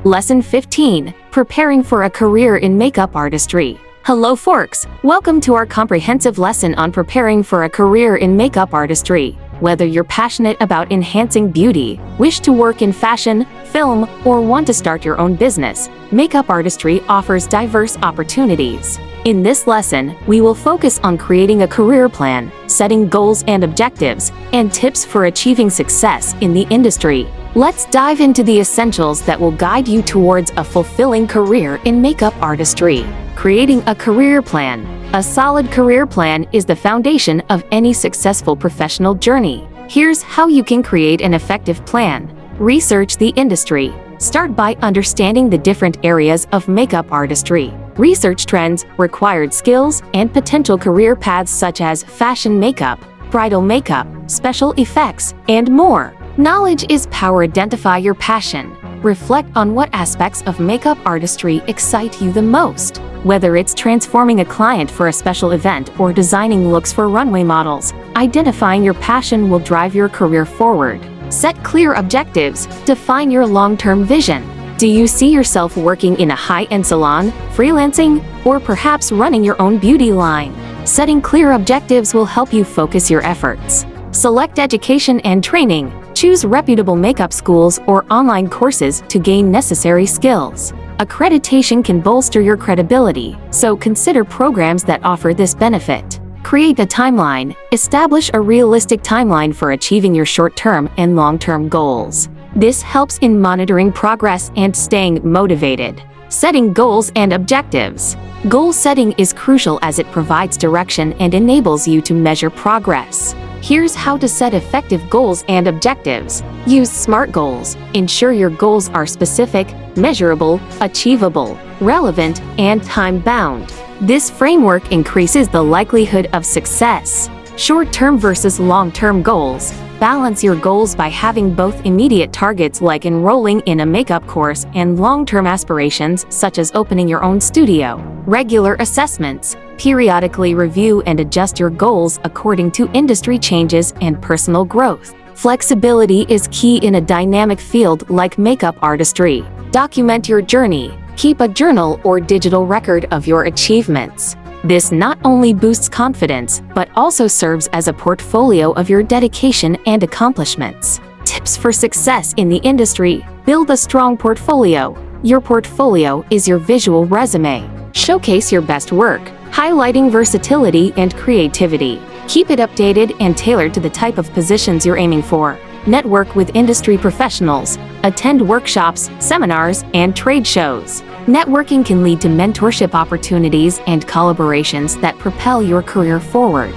Lesson 15. Preparing for a career in makeup artistry. Hello folks, welcome to our comprehensive lesson on preparing for a career in makeup artistry. Whether you're passionate about enhancing beauty, wish to work in fashion, film, or want to start your own business, makeup artistry offers diverse opportunities. In this lesson, we will focus on creating a career plan, setting goals and objectives, and tips for achieving success in the industry. Let's dive into the essentials that will guide you towards a fulfilling career in makeup artistry. Creating a career plan. A solid career plan is the foundation of any successful professional journey. Here's how you can create an effective plan. Research the industry. Start by understanding the different areas of makeup artistry. Research trends, required skills, and potential career paths such as fashion makeup, bridal makeup, special effects, and more. Knowledge is power. Identify your passion. Reflect on what aspects of makeup artistry excite you the most. Whether it's transforming a client for a special event or designing looks for runway models, identifying your passion will drive your career forward. Set clear objectives. Define your long-term vision. Do you see yourself working in a high-end salon, freelancing, or perhaps running your own beauty line? Setting clear objectives will help you focus your efforts. Select education and training. Choose reputable makeup schools or online courses to gain necessary skills. Accreditation can bolster your credibility, so consider programs that offer this benefit. Create a timeline. Establish a realistic timeline for achieving your short-term and long-term goals. This helps in monitoring progress and staying motivated. Setting goals and objectives. Goal setting is crucial as it provides direction and enables you to measure progress. Here's how to set effective goals and objectives. Use SMART goals. Ensure your goals are specific, measurable, achievable, relevant, and time-bound. This framework increases the likelihood of success. Short-term versus long-term goals. Balance your goals by having both immediate targets like enrolling in a makeup course and long-term aspirations such as opening your own studio. Regular assessments. Periodically review and adjust your goals according to industry changes and personal growth. Flexibility is key in a dynamic field like makeup artistry. Document your journey. Keep a journal or digital record of your achievements. This not only boosts confidence, but also serves as a portfolio of your dedication and accomplishments. Tips for success in the industry. Build a strong portfolio. Your portfolio is your visual resume. Showcase your best work, highlighting versatility and creativity. Keep it updated and tailored to the type of positions you're aiming for. Network with industry professionals. Attend workshops, seminars, and trade shows. Networking can lead to mentorship opportunities and collaborations that propel your career forward.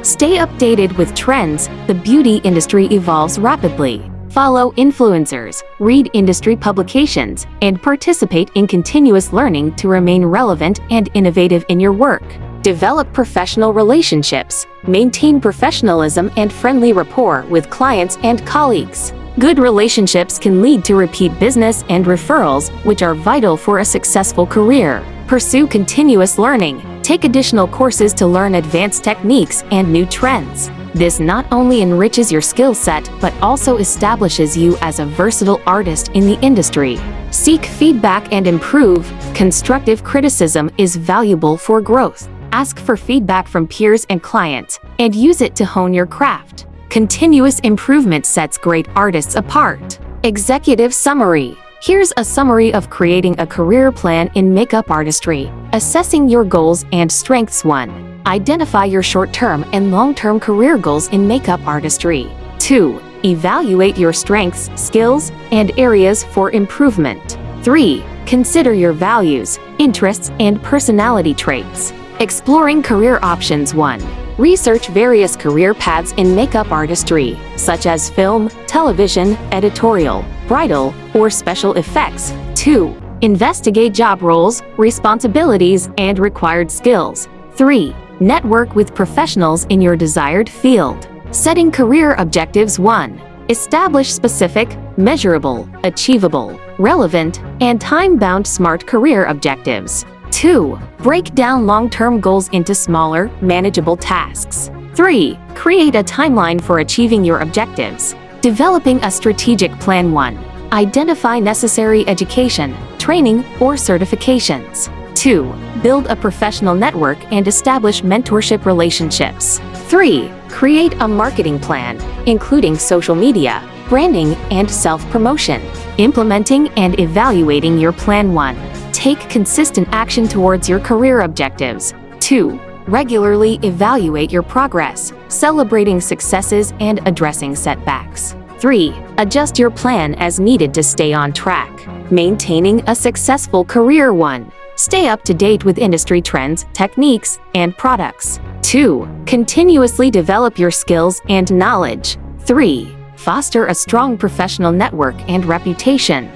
Stay updated with trends. The beauty industry evolves rapidly. Follow influencers, read industry publications, and participate in continuous learning to remain relevant and innovative in your work. Develop professional relationships. Maintain professionalism and friendly rapport with clients and colleagues. Good relationships can lead to repeat business and referrals, which are vital for a successful career. Pursue continuous learning. Take additional courses to learn advanced techniques and new trends. This not only enriches your skill set, but also establishes you as a versatile artist in the industry. Seek feedback and improve. Constructive criticism is valuable for growth. Ask for feedback from peers and clients, and use it to hone your craft. Continuous improvement sets great artists apart. Executive summary. Here's a summary of creating a career plan in makeup artistry. Assessing your goals and strengths. 1. Identify your short-term and long-term career goals in makeup artistry. 2. Evaluate your strengths, skills, and areas for improvement. 3. Consider your values, interests, and personality traits. Exploring career options. 1. Research various career paths in makeup artistry, such as film, television, editorial, bridal, or special effects. 2. Investigate job roles, responsibilities, and required skills. 3. Network with professionals in your desired field. Setting career objectives. 1. Establish specific, measurable, achievable, relevant, and time-bound SMART career objectives. 2. Break down long-term goals into smaller, manageable tasks. 3. Create a timeline for achieving your objectives. Developing a strategic plan. 1. Identify necessary education, training, or certifications. 2. Build a professional network and establish mentorship relationships. 3. Create a marketing plan, including social media, branding, and self-promotion. Implementing and evaluating your plan. 1. Take consistent action towards your career objectives. 2. Regularly evaluate your progress, celebrating successes and addressing setbacks. 3. Adjust your plan as needed to stay on track. Maintaining a successful career. 1. Stay up to date with industry trends, techniques, and products. 2. Continuously develop your skills and knowledge. 3. Foster a strong professional network and reputation.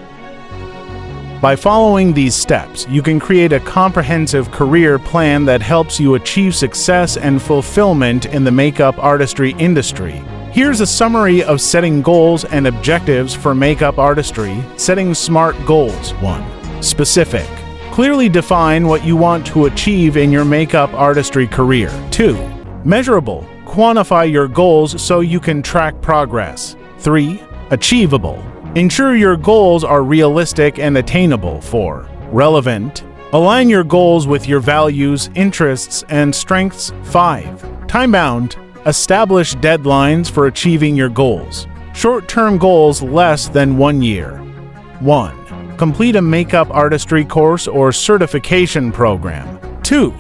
By following these steps, you can create a comprehensive career plan that helps you achieve success and fulfillment in the makeup artistry industry. Here's a summary of setting goals and objectives for makeup artistry. Setting SMART goals. 1. Specific. Clearly define what you want to achieve in your makeup artistry career. 2. Measurable. Quantify your goals so you can track progress. 3. Achievable. Ensure your goals are realistic and attainable. 4. Relevant. Align your goals with your values, interests, and strengths. 5. Time-bound. Establish deadlines for achieving your goals. Short-term goals less than 1 year. 1. Complete a makeup artistry course or certification program. 2.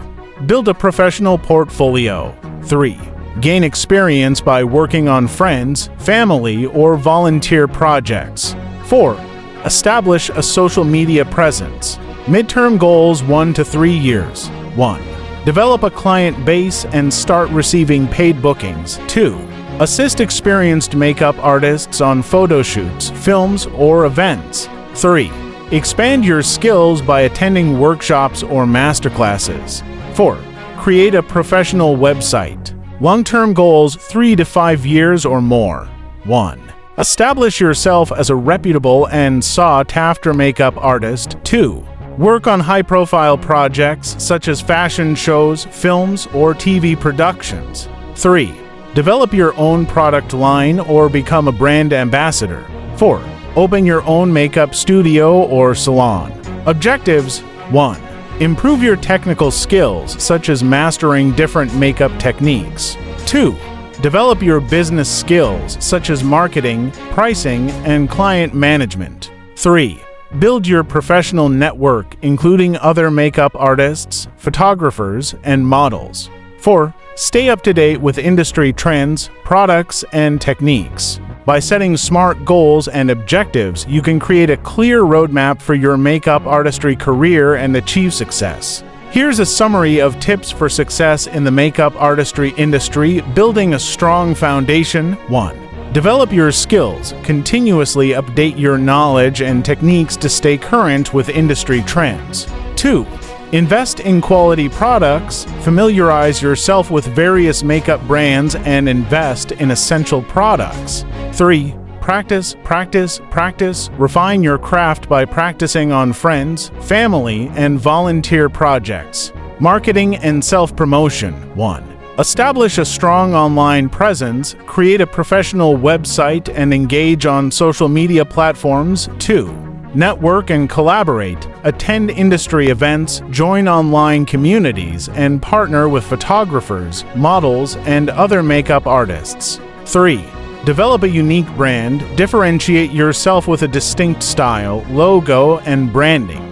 Build a professional portfolio. 3. Gain experience by working on friends, family, or volunteer projects. 4. Establish a social media presence. Midterm goals 1 to 3 years. 1. Develop a client base and start receiving paid bookings. 2. Assist experienced makeup artists on photo shoots, films, or events. 3. Expand your skills by attending workshops or masterclasses. 4. Create a professional website. Long-term goals 3 to 5 years or more. 1. Establish yourself as a reputable and sought-after makeup artist. 2. Work on high-profile projects such as fashion shows, films, or TV productions. 3. Develop your own product line or become a brand ambassador. 4. Open your own makeup studio or salon. Objectives. 1. Improve your technical skills, such as mastering different makeup techniques. 2. Develop your business skills, such as marketing, pricing, and client management. 3. Build your professional network, including other makeup artists, photographers, and models. 4. Stay up to date with industry trends, products, and techniques. By setting SMART goals and objectives, you can create a clear roadmap for your makeup artistry career and achieve success. Here's a summary of tips for success in the makeup artistry industry. Building a strong foundation. 1. Develop your skills. Continuously update your knowledge and techniques to stay current with industry trends. 2. Invest in quality products. Familiarize yourself with various makeup brands and invest in essential products. 3. Practice, practice, practice. Refine your craft by practicing on friends, family, and volunteer projects. Marketing and self-promotion. 1. Establish a strong online presence, create a professional website, and engage on social media platforms. 2. Network and collaborate. Attend industry events, join online communities, and partner with photographers, models, and other makeup artists. 3. Develop a unique brand. Differentiate yourself with a distinct style, logo, and branding.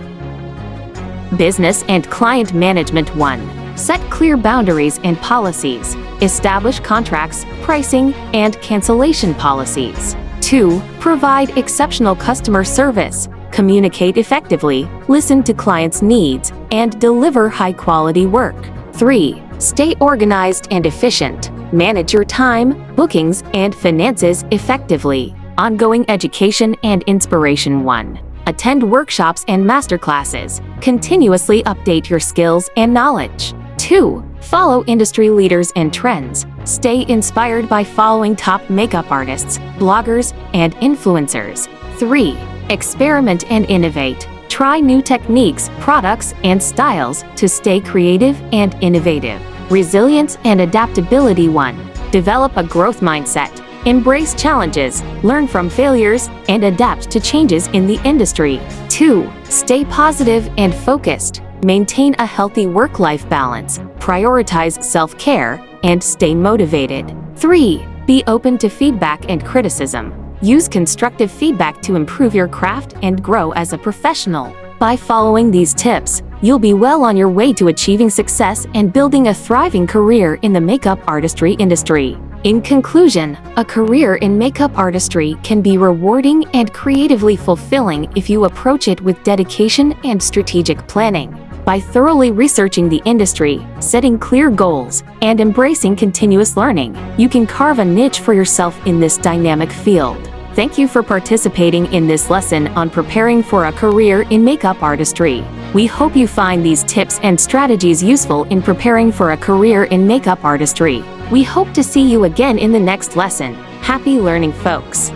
Business and client management. 1. Set clear boundaries and policies. Establish contracts, pricing, and cancellation policies. 2. Provide exceptional customer service. Communicate effectively, listen to clients' needs, and deliver high-quality work. 3. Stay organized and efficient. Manage your time, bookings, and finances effectively. Ongoing education and inspiration. 1. Attend workshops and masterclasses. Continuously update your skills and knowledge. 2. Follow industry leaders and trends. Stay inspired by following top makeup artists, bloggers, and influencers. 3. Experiment and innovate. Try new techniques, products, and styles to stay creative and innovative. Resilience and adaptability. 1. Develop a growth mindset. Embrace challenges, learn from failures, and adapt to changes in the industry. 2. Stay positive and focused. Maintain a healthy work-life balance, prioritize self-care, and stay motivated. 3. Be open to feedback and criticism. Use constructive feedback to improve your craft and grow as a professional. By following these tips, you'll be well on your way to achieving success and building a thriving career in the makeup artistry industry. In conclusion, a career in makeup artistry can be rewarding and creatively fulfilling if you approach it with dedication and strategic planning. By thoroughly researching the industry, setting clear goals, and embracing continuous learning, you can carve a niche for yourself in this dynamic field. Thank you for participating in this lesson on preparing for a career in makeup artistry. We hope you find these tips and strategies useful in preparing for a career in makeup artistry. We hope to see you again in the next lesson. Happy learning, folks!